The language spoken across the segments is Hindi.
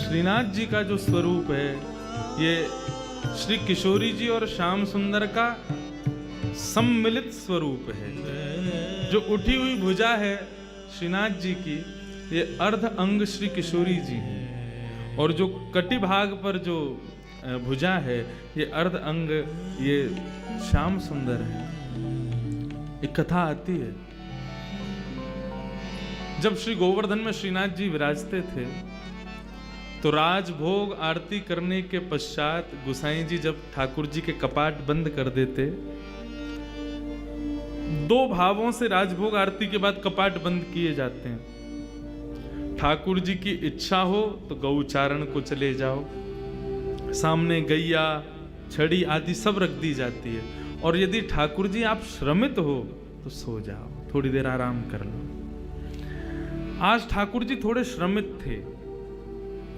श्रीनाथ जी का जो स्वरूप है ये श्री किशोरी जी और श्याम सुंदर का सम्मिलित स्वरूप है। जो उठी हुई भुजा है श्रीनाथ जी की, ये अर्ध अंग श्री किशोरी जी है, और जो कटी भाग पर जो भुजा है ये अर्ध अंग ये श्याम सुंदर है। एक कथा आती है, जब श्री गोवर्धन में श्रीनाथ जी विराजते थे तो राजभोग आरती करने के पश्चात गोसाई जी जब ठाकुर जी के कपाट बंद कर देते, दो भावों से राजभोग आरती के बाद कपाट बंद किए जाते हैं। ठाकुर जी की इच्छा हो तो गौचारण को चले जाओ, सामने गैया छड़ी आदि सब रख दी जाती है, और यदि ठाकुर जी आप श्रमित हो तो सो जाओ, थोड़ी देर आराम कर लो। आज ठाकुर जी थोड़े श्रमित थे।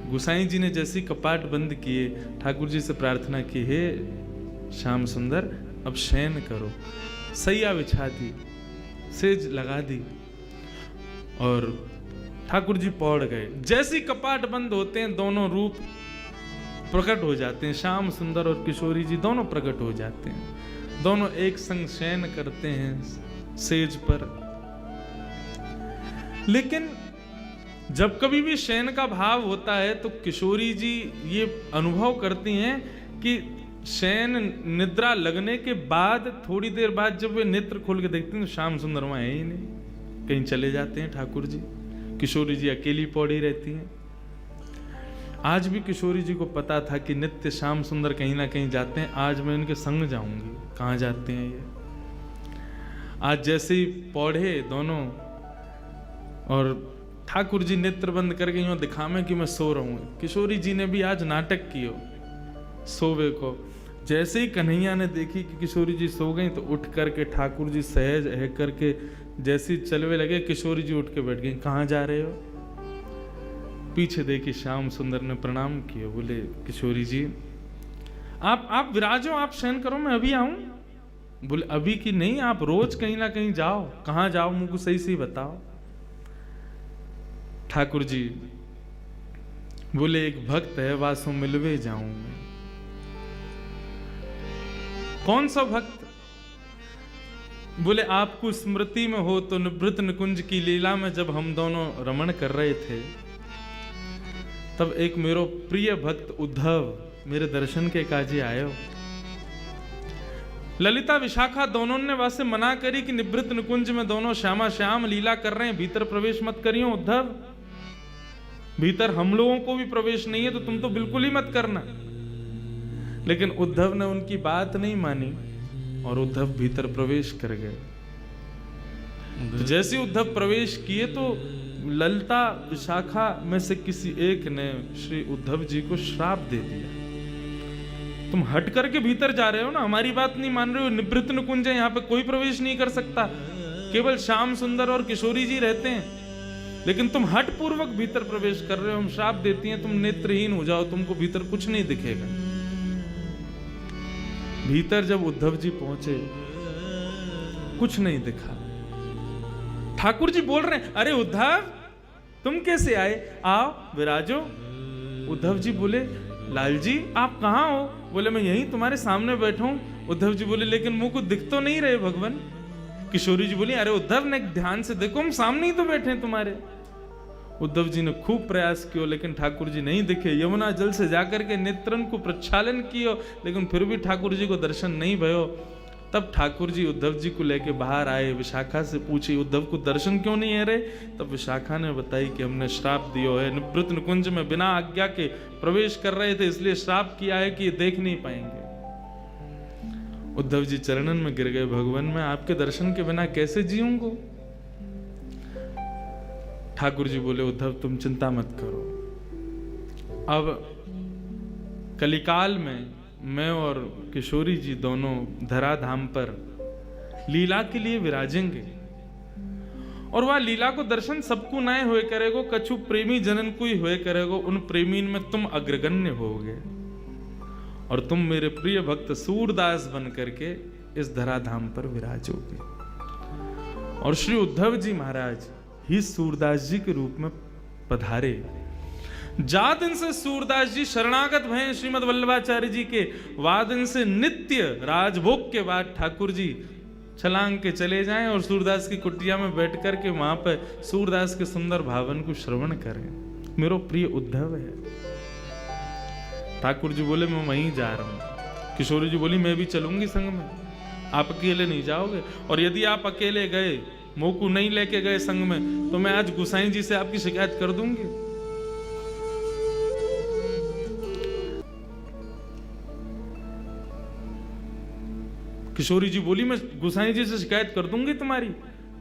गोसाई जी ने जैसी कपाट बंद किए, ठाकुर जी से प्रार्थना की, हे श्याम सुंदर अब शयन करो। सैया बिछा दी, सेज लगा दी और ठाकुर जी पौड़ गए। जैसी कपाट बंद होते हैं दोनों रूप प्रकट हो जाते हैं, श्याम सुंदर और किशोरी जी दोनों प्रकट हो जाते हैं। दोनों एक संग शयन करते हैं सेज पर। लेकिन जब कभी भी शयन का भाव होता है तो किशोरी जी ये अनुभव करती हैं कि शयन निद्रा लगने के बाद थोड़ी देर बाद जब वे नेत्र खोल के देखते हैं तो श्याम सुंदर वहां है ही नहीं, कहीं चले जाते हैं ठाकुर जी। किशोरी जी अकेली पौड़ी रहती हैं। आज भी किशोरी जी को पता था कि नित्य श्याम सुंदर कहीं ना कहीं जाते हैं, आज मैं इनके संग जाऊंगी। कहाँ जाते हैं ये? आज जैसे ही पौढ़े दोनों और ठाकुर जी नेत्र बंद करके यूं दिखावे कि मैं सो रहा हूं। किशोरी जी ने भी आज नाटक किया सोवे को। जैसे ही कन्हैया ने देखी कि किशोरी जी सो गई तो उठ करके ठाकुर जी सहज है करके जैसे चलवे लगे, किशोरी जी उठ के बैठ गई। कहाँ जा रहे हो? पीछे देखी श्याम सुंदर ने प्रणाम किया, बोले किशोरी जी आप विराजो, आप शयन करो, मैं अभी आऊं। बोले अभी की नहीं, आप रोज कहीं ना कहीं जाओ। कहाँ जाओ मुझको सही सही बताओ। ठाकुर जी बोले एक भक्त है वासो मिलवे जाऊं मैं। कौन सा भक्त? बोले आपको स्मृति में हो तो निवृत्त निकुंज की लीला में जब हम दोनों रमण कर रहे थे तब एक मेरो प्रिय भक्त उद्धव मेरे दर्शन के काजे आयो। ललिता विशाखा दोनों ने वासे मना करी कि निवृत्त निकुंज में दोनों श्यामा श्याम लीला कर रहे हैं, भीतर प्रवेश मत करियो उद्धव, भीतर हम लोगों को भी प्रवेश नहीं है तो तुम तो बिल्कुल ही मत करना। लेकिन उद्धव ने उनकी बात नहीं मानी और उद्धव भीतर प्रवेश कर गए। तो जैसे उद्धव प्रवेश किए तो ललिता विशाखा में से किसी एक ने श्री उद्धव जी को श्राप दे दिया। तुम हट करके भीतर जा रहे हो ना, हमारी बात नहीं मान रहे हो। निवृत्त निकुंज है, यहाँ पे कोई प्रवेश नहीं कर सकता, केवल श्याम सुंदर और किशोरी जी रहते हैं, लेकिन तुम हट पूर्वक भीतर प्रवेश कर रहे हो। हम श्राप देती हैं तुम नेत्रहीन हो जाओ, तुमको भीतर कुछ नहीं दिखेगा। भीतर जब उद्धव जी पहुंचे कुछ नहीं दिखा। ठाकुर जी बोल रहे हैं अरे उद्धव तुम कैसे आए, आओ विराजो। उद्धव जी बोले लाल जी आप कहाँ हो? बोले मैं यहीं तुम्हारे सामने बैठा हूं। उद्धव जी बोले लेकिन मुंह को दिख तो नहीं रहे भगवान। किशोरी जी बोली अरे उद्धव ने ध्यान से देखो, हम सामने ही तो बैठे हैं तुम्हारे। उद्धव जी ने खूब प्रयास किया लेकिन ठाकुर जी नहीं दिखे। यमुना जल से जाकर के नेत्रन को प्रक्षालन किया लेकिन फिर भी ठाकुर जी को दर्शन नहीं भयो। तब ठाकुर जी उद्धव जी को लेके बाहर आए। विशाखा से पूछी उद्धव को दर्शन क्यों नहीं है रे? तब विशाखा ने बताई कि हमने श्राप दियो है, निवृत्त निकुंज में बिना आज्ञा के प्रवेश कर रहे थे इसलिए श्राप किया है कि ये देख नहीं पाएंगे। उद्धव जी चरणन में गिर गए, भगवान मैं आपके दर्शन के बिना कैसे जीऊंगा? ठाकुर जी बोले उद्धव तुम चिंता मत करो, अब कलिकाल में मैं और किशोरी जी दोनों धराधाम पर लीला के लिए विराजेंगे और वह लीला को दर्शन सबको नाय होए करेगो, कछु प्रेमी जनन को ही होए करेगो। उन प्रेमीन में तुम अग्रगण्य होगे और तुम मेरे प्रिय भक्त सूरदास बन करके इस धराधाम पर विराजोगे। और श्री उद्धव जी महाराज ही सूरदास जी के रूप में पधारे। जा दिन से सूरदास जी शरणागत भय श्रीमद वल्लभाचार्य जी के, वादन से नित्य राजभोग के बाद ठाकुर जी छलांग के चले जाएं और सूरदास की कुटिया में बैठ कर के वहां पर सूरदास के सुंदर भावन को श्रवण करें। मेरो प्रिय उद्धव है। ठाकुर जी बोले मैं वहीं जा रहा हूं। किशोरी जी बोली मैं भी चलूंगी संग में, आप अकेले नहीं जाओगे, और यदि आप अकेले गए, मोकू नहीं लेके गए संग में, तो मैं आज गुसाई जी से आपकी शिकायत कर दूंगी। किशोरी जी बोली मैं गुसाई जी से शिकायत कर दूंगी तुम्हारी।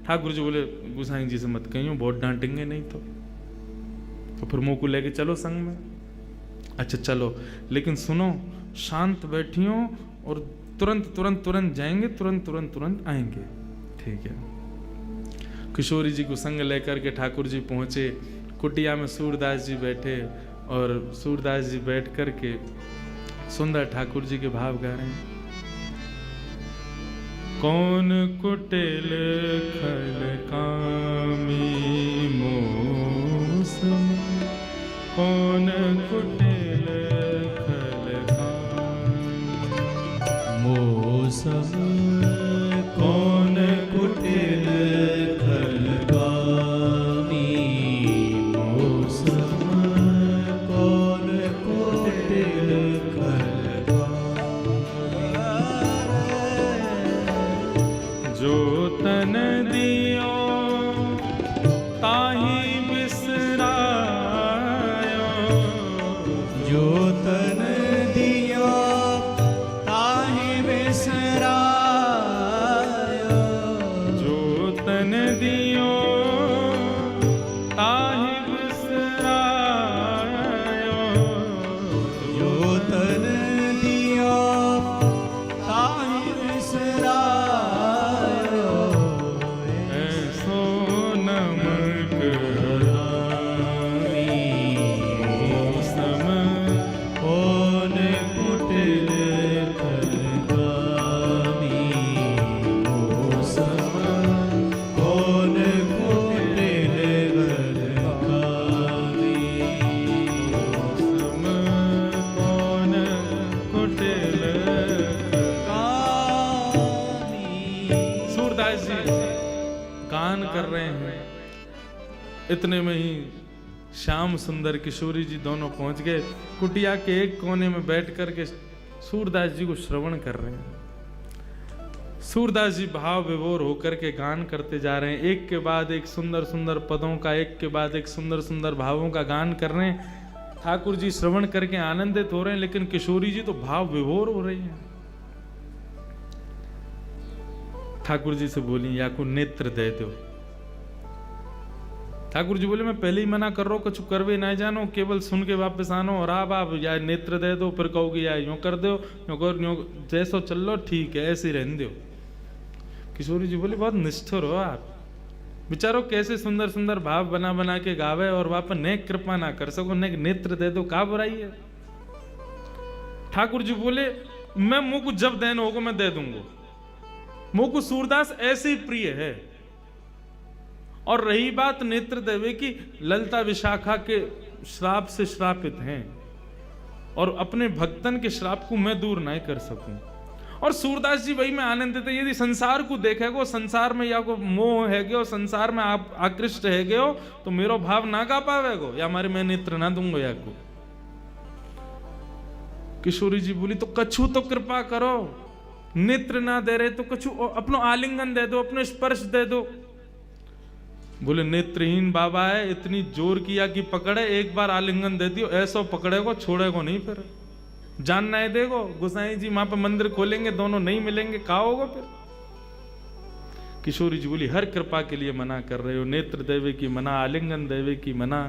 ठाकुर जी बोले गुसाई जी से मत कहियो, बहुत डांटेंगे नहीं तो फिर मुंह को लेके चलो संग में। अच्छा चलो, लेकिन सुनो, शांत बैठियो और तुरंत तुरंत तुरंत जाएंगे, तुरंत तुरंत तुरंत आएंगे, ठीक है। किशोरी जी को संग लेकर के ठाकुर जी पहुंचे। कुटिया में सूरदास जी बैठे और सूरदास जी बैठ कर के सुंदर ठाकुर जी के भाव गा रहे हैं। कौन कुटिल खल कामी मौसम, कौन कुटिल खल कामी मौसम, कौन कुटिल खल कामी मौसम, कौन कुटिल खल कामी, जो तन दियो ताहि बिसरायो, जो तन दियो ताहि बिसरायो, जो तन दियो ताहि बिसरायो, जो तन दियो ताहि बिसरायो, कर रहे हैं। इतने में ही श्याम सुंदर किशोरी जी दोनों पहुंच गए। कुटिया के एक कोने में बैठ कर के सूरदास जी को श्रवण कर रहे हैं। सूरदास जी भाव विभोर होकर के गान करते जा रहे हैं। एक के बाद एक सुंदर सुंदर पदों का, एक के बाद एक सुंदर सुंदर भावों का गान कर रहे हैं। ठाकुर जी श्रवण करके आनंदित हो रहे हैं, लेकिन किशोरी जी तो भाव विभोर हो रही हैं। ठाकुर जी से बोली या को नेत्र दे दो। ठाकुर जी बोले मैं पहले ही मना कर रहा हूँ, कुछ करवे ना जानो, केवल सुन के वापस आनो, और आप या नेत्र दे दो, फिर कहोगे या यूं कर दो, यूं कर, यूं जैसो चल लो, ठीक है, ऐसे ही रहने दो। किशोरी जी बोले बहुत निष्ठुर हो आप, बेचारो कैसे सुंदर सुंदर भाव बना बना के गावे और वापस नेक कृपा ना कर सको, नेक नेत्र दे दो, का बुराई है। ठाकुर जी बोले मैं मुंह को जब देना होगा मैं दे दूंगा, मुंह को सूरदास ऐसे ही प्रिय है। और रही बात नेत्र देवे की, ललिता विशाखा के श्राप से श्रापित हैं और अपने भक्तन के श्राप को मैं दूर नहीं कर सकूं। और सूरदास जी वही में आनंदित है। यदि संसार को देखेगो, संसार में या को मोह है गयो, संसार में आप आकृष्ट है गयो, तो मेरो भाव ना गा पावेगो, या हमारे मैं नेत्र ना दूंगो या को। किशोरी जी बोली तो कछु तो कृपा करो, नेत्र ना दे रहे तो कछु अपनो आलिंगन दे दो, अपने स्पर्श दे दो। बोले नेत्रहीन बाबा है, इतनी जोर किया कि पकड़े, एक बार आलिंगन दे दियो, ऐसा पकड़ेगो छोड़ेगो नहीं, फिर जान नहीं देगो। गोसाई जी वहां पर मंदिर खोलेंगे, दोनों नहीं मिलेंगे, कहा होगा फिर। किशोरी जी बोली हर कृपा के लिए मना कर रहे हो, नेत्र देवे की मना, आलिंगन देवे की मना।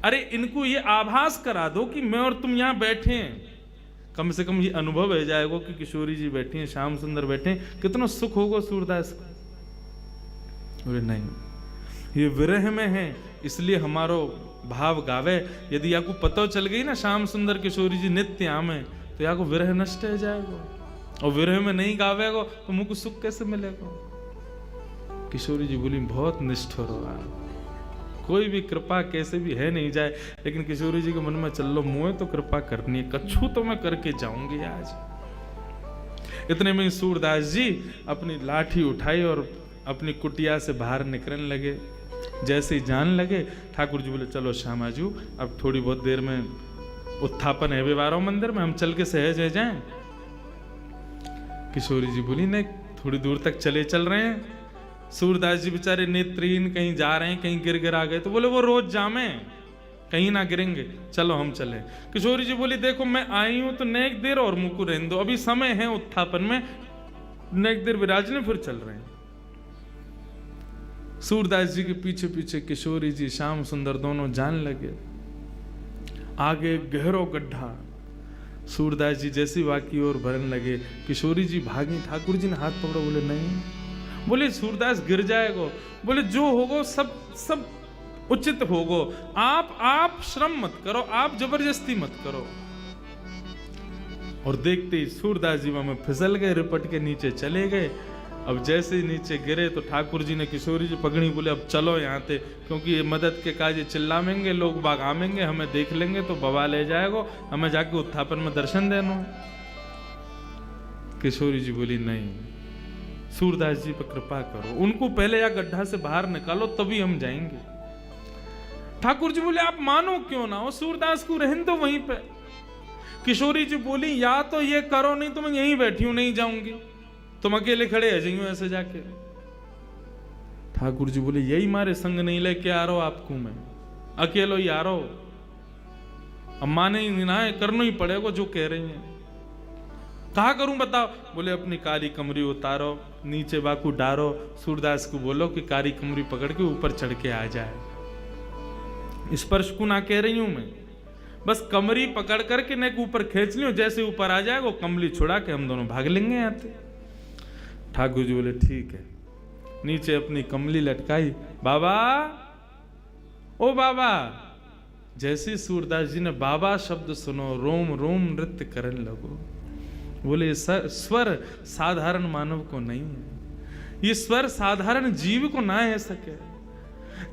अरे इनको ये आभास करा दो कि मैं और तुम यहाँ बैठे हैं, कम से कम ये अनुभव हो जाएगा कि किशोरी जी बैठी हैं, श्याम सुंदर बैठे हैं, कितना सुख होगा सूरदास को। बोले नहीं, ये विरह में है इसलिए हमारो भाव गावे। यदि आपको पता चल गई ना श्याम सुंदर किशोरी जी नित्य आमे, तो या को विरह नष्ट हो जाएगा, और विरह में नहीं गावेगो तो मुझको सुख कैसे मिलेगा। किशोरी जी बोली बहुत निष्ठुर हो आप, कोई भी कृपा कैसे भी है नहीं जाए, लेकिन किशोरी जी के मन में चल लो मुँह तो कृपा करनी है, कच्छू तो मैं करके जाऊंगी आज। इतने में सूरदास जी अपनी लाठी उठाई और अपनी कुटिया से बाहर निकलने लगे। जैसे ही जान लगे ठाकुर जी बोले चलो श्यामाजू अब थोड़ी बहुत देर में उत्थापन है व्यवहारों मंदिर में, हम चल के सहज है जाएं। किशोरी जी बोली नहीं, थोड़ी दूर तक चल रहे हैं। सूरदास जी बेचारे नेत्रहीन कहीं जा रहे हैं, कहीं गिर आ गए, तो बोले वो रोज जामे, कहीं ना गिरेंगे, चलो हम चले। किशोरी जी बोली देखो मैं आई हूं तो नेक देर और मुझको रहने दो, अभी समय है उत्थापन में, नेक देर विराजने फिर चल रहे हैं। सूरदास जी के पीछे पीछे किशोरी जी श्याम सुंदर दोनों जान लगे। आगे गहरो गड्ढा, सूरदास जी जैसी वाकी ओर भरने लगे, किशोरी जी भागी, ठाकुर जी ने हाथ पकड़ा, बोले नहीं, बोले सूरदास गिर जाएगो, बोले जो होगो सब उचित होगो, आप श्रम मत करो, आप जबरदस्ती मत करो। और देखते ही सूरदास जी वहां फिसल गए, रिपट के नीचे चले गए। अब जैसे ही नीचे गिरे तो ठाकुर जी ने किशोरी जी पकड़ी, बोले अब चलो यहाँ से, क्योंकि ये मदद के काज चिल्लाएंगे, लोग बाग आमेंगे, हमें देख लेंगे तो बवा ले जाएगो, हमें जाके उत्थापन में दर्शन देना। किशोरी जी बोली नहीं, सूरदास जी पर कृपा करो, उनको पहले या गड्ढा से बाहर निकालो तभी हम जाएंगे। ठाकुर जी बोले आप मानो क्यों ना हो, सूरदास को रहने दो वहीं पे। किशोरी जी बोली या तो ये करो, नहीं तो मैं यहीं बैठी हूं, नहीं जाऊंगी, तुम अकेले खड़े आ जाइयो ऐसे जाके। ठाकुर जी बोले यही मारे संग नहीं लेके आ रहा हूं आपको, मैं अकेलो ही आ रहा हूं, अब माने ही ना है, करना ही पड़ेगा जो कह रही हैं। कहा करूं बताओ, बोले अपनी काली कमरी उतारो, नीचे बाकू डारो, सूरदास को बोलो कि काली कमरी पकड़ के ऊपर चढ़ के आ जाए। स्पर्श को ना कह रही हूं मैं, बस कमरी पकड़ करके नेक ऊपर खींच लियो, जैसे ऊपर आ जाएगा कमली छुड़ा के हम दोनों भाग लेंगे यहाँ से। ठाकुर जी बोले ठीक है, नीचे अपनी कमली लटकाई, बाबा ओ बाबा। जैसे सूरदास जी ने बाबा शब्द सुनो, रोम रोम नृत्य करने लगो। बोले स्वर साधारण मानव को नहीं है, ये स्वर साधारण जीव को ना है सके।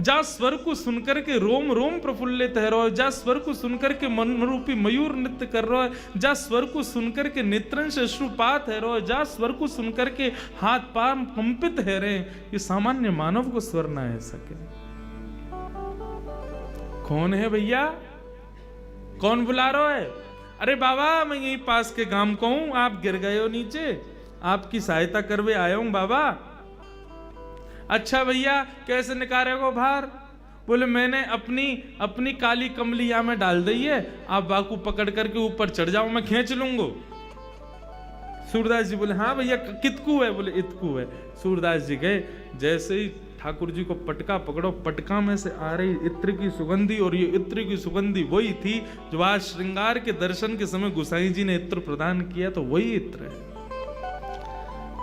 जा स्वर को सुनकर के रोम रोम प्रफुल्लित है रहो, जा स्वर को सुनकर के मन रूपी मयूर नृत्य कर रहा है, जा स्वर को सुनकर के नेत्रन से अश्रुपात है रहो, जा स्वर को सुनकर के हाथ पांव कंपित है रहे, ये सामान्य मानव को स्वर ना है सके। कौन है भैया, कौन बुला रहा है? अरे बाबा मैं यही पास के गांव को हूं, आप गिर गए हो नीचे, आपकी सहायता करवे आया हूं बाबा। अच्छा भैया कैसे निकालेगो बाहर? बोले मैंने अपनी काली कमली यहाँ में डाल दी है, आप बाकू पकड़ करके ऊपर चढ़ जाओ, मैं खींच लूंगा। सूरदास जी बोले हाँ भैया कितकू है? बोले इतकू है। सूरदास जी गए, जैसे ही ठाकुर जी को पटका पकड़ो, पटका में से आ रही इत्र की सुगंधी, और ये इत्र की सुगंधी वही थी जो आज श्रृंगार के दर्शन के समय गोसाई जी ने इत्र प्रदान किया, तो वही इत्र है।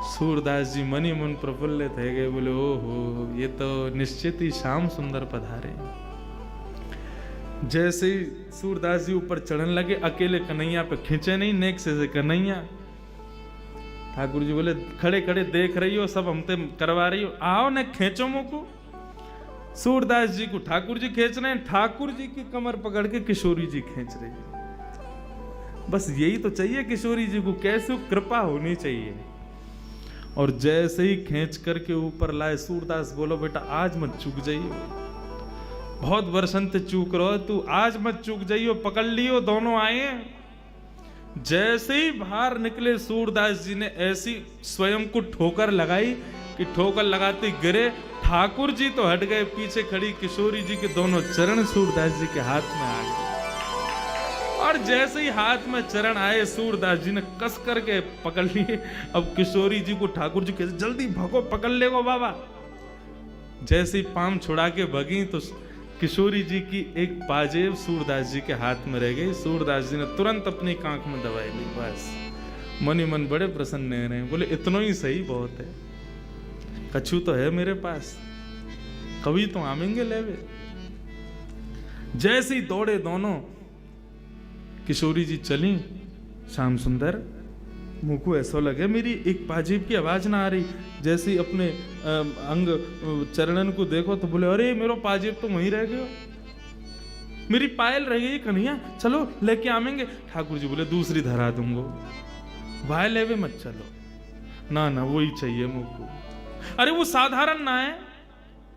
सूरदास जी मनी मन प्रफुल्लित है गए, बोले ओहो ये तो निश्चित ही श्याम सुंदर पधारे। जैसे ही सूरदास जी ऊपर चढ़ने लगे, अकेले कन्हैया पे खींचे नहीं, नेक से कन्हैया। ठाकुर जी बोले खड़े खड़े देख रही हो, सब हमसे करवा रही हो, आओ न खींचो मुझको। सूरदास जी को ठाकुर जी खींच रहे हैं, ठाकुर जी की कमर पकड़ के किशोरी जी खींच रही है। बस यही तो चाहिए किशोरी जी को, कैसे कृपा होनी चाहिए। और जैसे ही खींच करके ऊपर लाए, सूरदास बोलो बेटा आज मत चूक जाइयो, बहुत वर्षन से चूक रहो तू, आज मत चूक जाइयो, पकड़ लियो। दोनों आए, जैसे ही बाहर निकले सूरदास जी ने ऐसी स्वयं को ठोकर लगाई कि ठोकर लगाते गिरे। ठाकुर जी तो हट गए, पीछे खड़ी किशोरी जी के दोनों चरण सूरदास जी के हाथ में आ गए। और जैसे ही हाथ में चरण आए, सूरदास जी ने कस करके पकड़ लिए। अब किशोरी जी को ठाकुर जी कहते जल्दी भगो, पकड़ ले गो बाबा। जैसे ही पाम छुड़ा के भगी तो किशोरी जी की एक पाजेब सूरदास जी के हाथ में रह गई। सूरदास जी ने तुरंत अपनी कांख में दवाई ली, बस मन ही मन बड़े प्रसन्न रहे। बोले इतना ही सही बहुत है, कछू तो है मेरे पास, कभी तो आमेंगे लेवे। जैसे ही दौड़े दोनों, किशोरी जी चली, श्याम सुंदर मुझको ऐसा लगे मेरी एक पाजेब की आवाज ना आ रही। जैसे ही अपने अंग चरणन को देखो तो बोले अरे मेरो पाजेब तो वहीं रह गयो, मेरी पायल रह गई कन्हैया, चलो लेके आवेंगे। ठाकुर जी बोले दूसरी धरा दूंगो, भाई लेवे मत चलो। ना ना वही चाहिए मुझको। अरे वो साधारण ना है,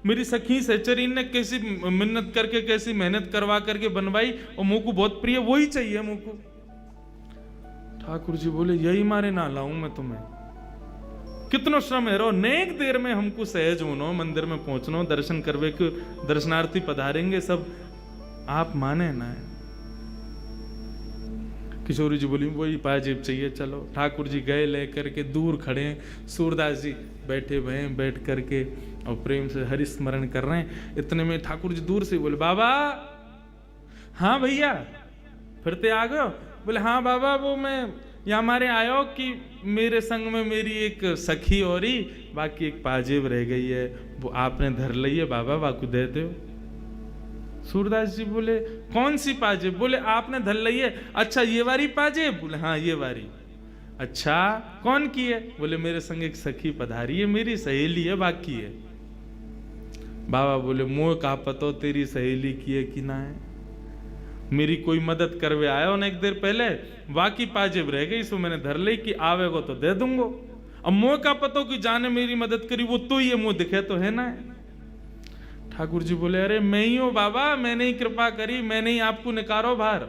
मेरी सखी सहचरीन ने कैसी मिन्नत करके कैसी मेहनत करवा करके बनवाई और मुझको बहुत प्रिय, वही चाहिए मुझको। ठाकुर जी बोले यही मारे ना लाऊं मैं तुम्हें, कितनो श्रम है रो, नेक देर में हमको सहज होनो, मंदिर में पहुंचनो, दर्शन करवे के दर्शनार्थी पधारेंगे सब, आप माने ना है। किशोरी जी बोली वही पाजेब चाहिए, चलो। ठाकुर जी गए लेकर के, दूर खड़े हैं, सूरदास जी बैठे हुए हैं, बैठ करके और प्रेम से हरि स्मरण कर रहे हैं। इतने में ठाकुर जी दूर से बोले बाबा। हाँ भैया फिरते आ गए? बोले हाँ बाबा, वो मैं यहाँ हमारे आयो कि मेरे संग में मेरी एक सखी और ही, बाकी एक पाजेब रह गई है, वो आपने धर ली है बाबा, बाकू दे दो। सूरदास जी बोले कौन सी पाजेब? बोले आपने धर ली है। अच्छा ये वाली पाजेब? बोले हाँ ये वाली। अच्छा कौन की है? बोले मेरे संग एक सखी पधारी है, मेरी सहेली है, बाकी है। बाबा बोले मोह का पतो तेरी सहेली की है कि ना है, मेरी कोई मदद करवे आयो ना एक देर पहले, बाकी पाजेब रह गई, सो मैंने धर ली कि आवेगो तो दे दूंगो। अब मोह का पतो कि जाने मेरी मदद करी, वो तो ये मुंह दिखे तो है ना। ठाकुर जी बोले अरे मैं ही हूं बाबा, मैंने ही कृपा करी, मैंने ही आपको निकारो बाहर।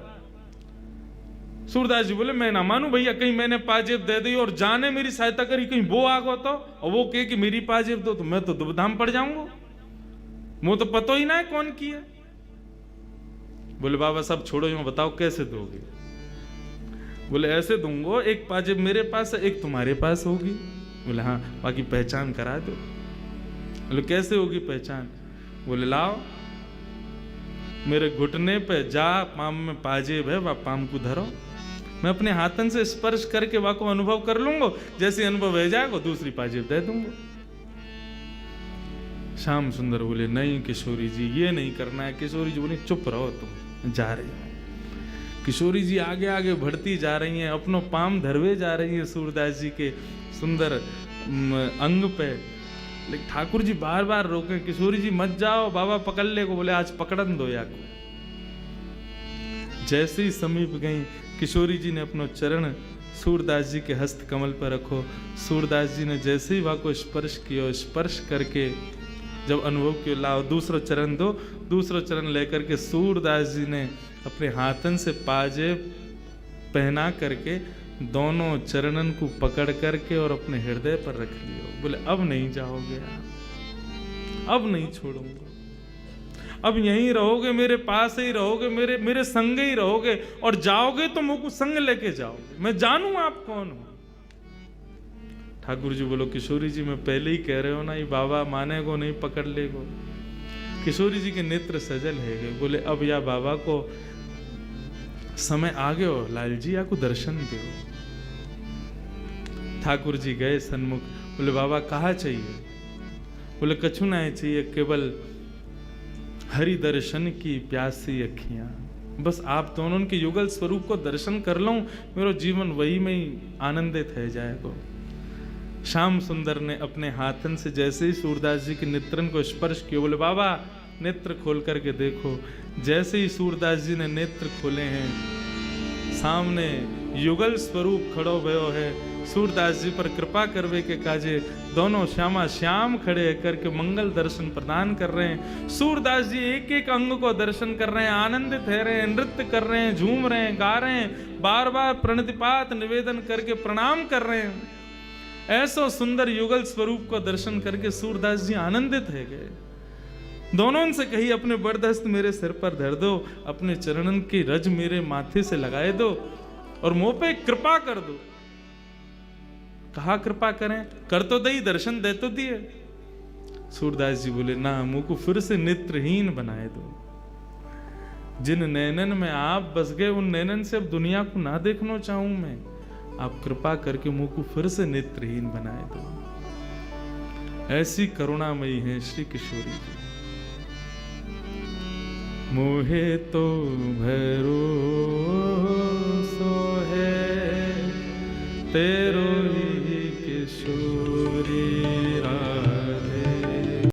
सूरदास जी बोले मैं ना मानू भैया, कहीं मैंने पाजेब दे दी और जाने मेरी सहायता करी, कहीं वो आगो तो और वो कहे कि मेरी पाजेब दो, तो मैं तो दुबधाम पड़ जाऊंगा, मुझे तो पता ही ना है कौन की है। बोले बाबा सब छोड़ो, यूं बताओ कैसे दोगे? बोले ऐसे दूंगो, एक पाजेब मेरे पास है, एक तुम्हारे पास होगी। बोले हाँ, बाकी पहचान करा दो। बोले कैसे होगी पहचान? बोले लाओ मेरे घुटने पे जा, पाम में पाजेब है, वह पाम को धरो, मैं अपने हाथन से स्पर्श करके वह को अनुभव कर लूंगा, जैसे अनुभव हो जाएगा दूसरी पाजेब दे दूंगा। श्याम सुंदर बोले नहीं किशोरी जी ये नहीं करना है। किशोरी जी बोले चुप रहो, तुम जा रही हो। किशोरी जी आगे आगे बढ़ती जा रही हैं, अपनो पाम धरवे जा रही है सूरदास जी के सुंदर अंग पे। लेकिन ठाकुर जी बार बार रोके, किशोरी जी मत जाओ, बाबा पकड़ ले को। बोले आज पकड़न दो या को। जैसे ही समीप गई, किशोरी जी ने अपनो चरण सूरदास जी के हस्त कमल पर रखो। सूरदास जी ने जैसे ही वह को स्पर्श किया, स्पर्श करके जब अनुभव किया, लाओ दूसरा चरण दो। दूसरा चरण लेकर के सूरदास जी ने अपने हाथन से पाजेब पहना करके दोनों चरणन को पकड़ करके और अपने हृदय पर रख लिया। बोले अब नहीं जाओगे आप, अब नहीं छोड़ूंगा, अब यहीं रहोगे, मेरे पास ही रहोगे, मेरे संग ही रहोगे, और जाओगे तो मुझको संग लेके जाओगे, मैं जानू आप कौन हो। ठाकुर जी बोलो किशोरी जी मैं पहले ही कह रहे हो ना, ये बाबा माने को नहीं, पकड़ ले को। किशोरी जी के नेत्र सजल है। बोले अब या बाबा को समय आ गयो, लाल जी या को दर्शन दो। ठाकुर जी गए सन्मुख। बोले बाबा कहा चाहिए? बोले कछु नहीं चाहिए, केवल हरि दर्शन की प्यासी अखियां, बस आप दोनों के युगल स्वरूप को दर्शन कर लूं, मेरा जीवन वही में ही आनंदित है जाएगा। श्याम सुंदर ने अपने हाथन से जैसे ही सूरदास जी के नेत्रन को स्पर्श किया, बोले बाबा नेत्र खोल करके देखो। जैसे ही सूरदास जी ने नेत्र खोले हैं, सामने युगल स्वरूप खड़ो भयो है। सूरदास जी पर कृपा करवे के काजे दोनों श्यामा श्याम खड़े करके मंगल दर्शन प्रदान कर रहे हैं। सूरदास जी एक एक अंग को दर्शन कर रहे हैं, आनंदित है रहे हैं, नृत्य कर रहे हैं, झूम रहे हैं, गा रहे हैं, बार बार प्रणतिपात निवेदन करके प्रणाम कर रहे हैं। ऐसा सुंदर युगल स्वरूप को दर्शन करके सूरदास जी आनंदित है गए। दोनों से कही अपने बरदस्त मेरे सिर पर धर दो, अपने चरणन की रज मेरे माथे से लगाए दो और मुंह पे कृपा कर दो। कहा कृपा करें? कर तो दई, दर्शन दे तो दिए। सूरदास जी बोले ना, मुंह को फिर से नेत्रहीन बनाए दो। जिन नैनन में आप बस गए, उन नैनन से अब दुनिया को ना देखना चाहूं मैं। आप कृपा करके मुंह को फिर से नेत्रहीन बनाए दो। ऐसी करुणामयी है श्री किशोरी जी। मोहे तो भरोसो है तेरो